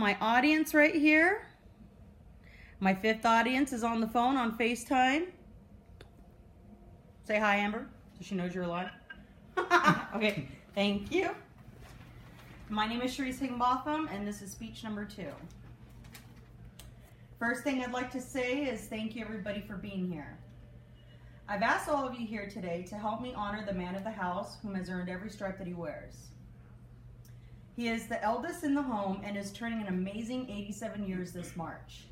my audience right here. My fifth audience is on the phone on FaceTime. Say hi, Amber, so she knows you're alive. Okay, thank you. My name is Sharice Higginbotham, and this is speech number 2. First thing I'd like to say is thank you everybody for being here. I've asked all of you here today to help me honor the man of the house whom has earned every stripe that he wears. He is the eldest in the home and is turning an amazing 87 years this March.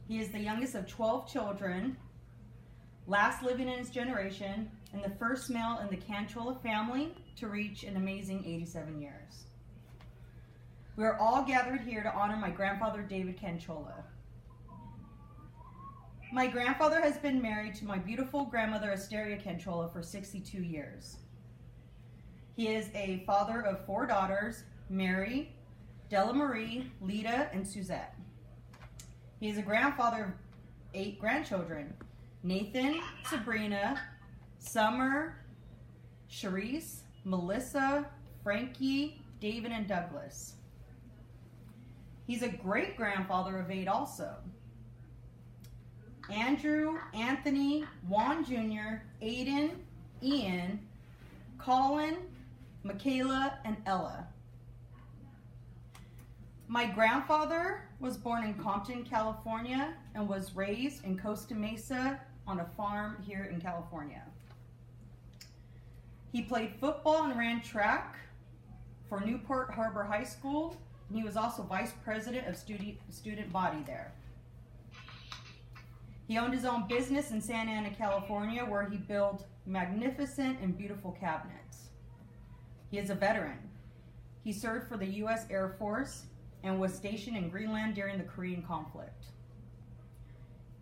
He is the youngest of 12 children, last living in his generation, and the first male in the Canchola family to reach an amazing 87 years. We are all gathered here to honor my grandfather, David Canchola. My grandfather has been married to my beautiful grandmother, Asteria Canchola, for 62 years. He is a father of 4 daughters, Mary, Della Marie, Lita, and Suzette. He is a grandfather of 8 grandchildren, Nathan, Sabrina, Summer, Sharice, Melissa, Frankie, David, and Douglas. He's a great-grandfather of 8 also. Andrew, Anthony, Juan Jr., Aiden, Ian, Colin, Michaela, and Ella. My grandfather was born in Compton, California, and was raised in Costa Mesa on a farm here in California. He played football and ran track for Newport Harbor High School, and he was also vice president of student body there. He owned his own business in Santa Ana, California, where he built magnificent and beautiful cabinets. He is a veteran. He served for the U.S. Air Force and was stationed in Greenland during the Korean conflict.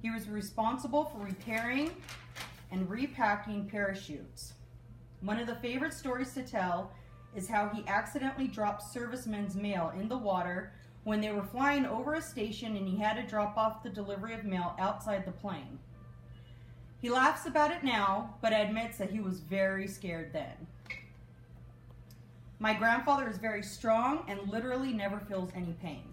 He was responsible for repairing and repacking parachutes. One of the favorite stories to tell is how he accidentally dropped servicemen's mail in the water when they were flying over a station and he had to drop off the delivery of mail outside the plane. He laughs about it now, but admits that he was very scared then. My grandfather is very strong and literally never feels any pain.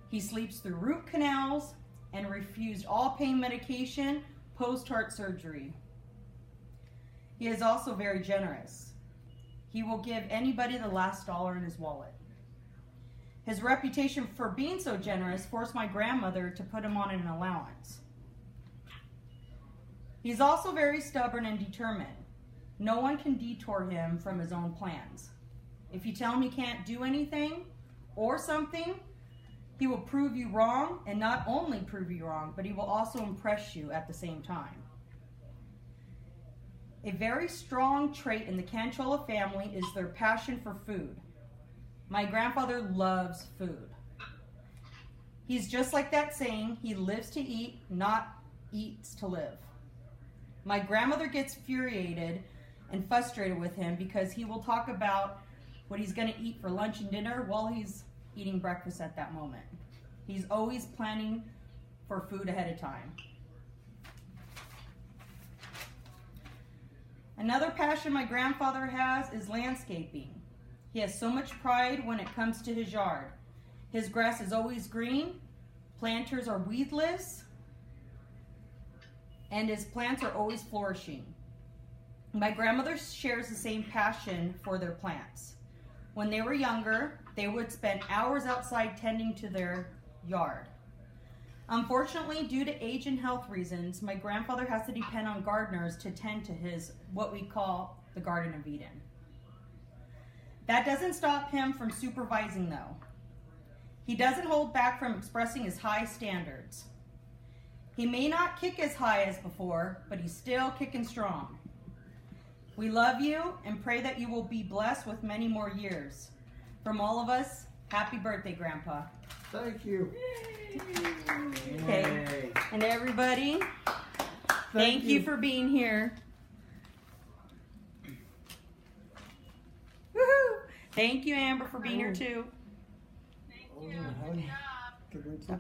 He sleeps through root canals and refused all pain medication post-heart surgery. He is also very generous. He will give anybody the last dollar in his wallet. His reputation for being so generous forced my grandmother to put him on an allowance. He's also very stubborn and determined. No one can detour him from his own plans. If you tell him he can't do anything or something, he will prove you wrong, and not only prove you wrong, but he will also impress you at the same time. A very strong trait in the Canchola family is their passion for food. My grandfather loves food. He's just like that saying, he lives to eat, not eats to live. My grandmother gets infuriated and frustrated with him because he will talk about what he's going to eat for lunch and dinner while he's eating breakfast at that moment. He's always planning for food ahead of time. Another passion my grandfather has is landscaping. He has so much pride when it comes to his yard. His grass is always green, planters are weedless, and his plants are always flourishing. My grandmother shares the same passion for their plants. When they were younger, they would spend hours outside tending to their yard. Unfortunately, due to age and health reasons, my grandfather has to depend on gardeners to tend to his, what we call the Garden of Eden. That doesn't stop him from supervising though. He doesn't hold back from expressing his high standards. He may not kick as high as before, but he's still kicking strong. We love you and pray that you will be blessed with many more years. From all of us, happy birthday, Grandpa. Thank you. Okay, Yay. and everybody, thank you for being here. Woohoo! Thank you, Amber, for being here too. Thank you. Good job.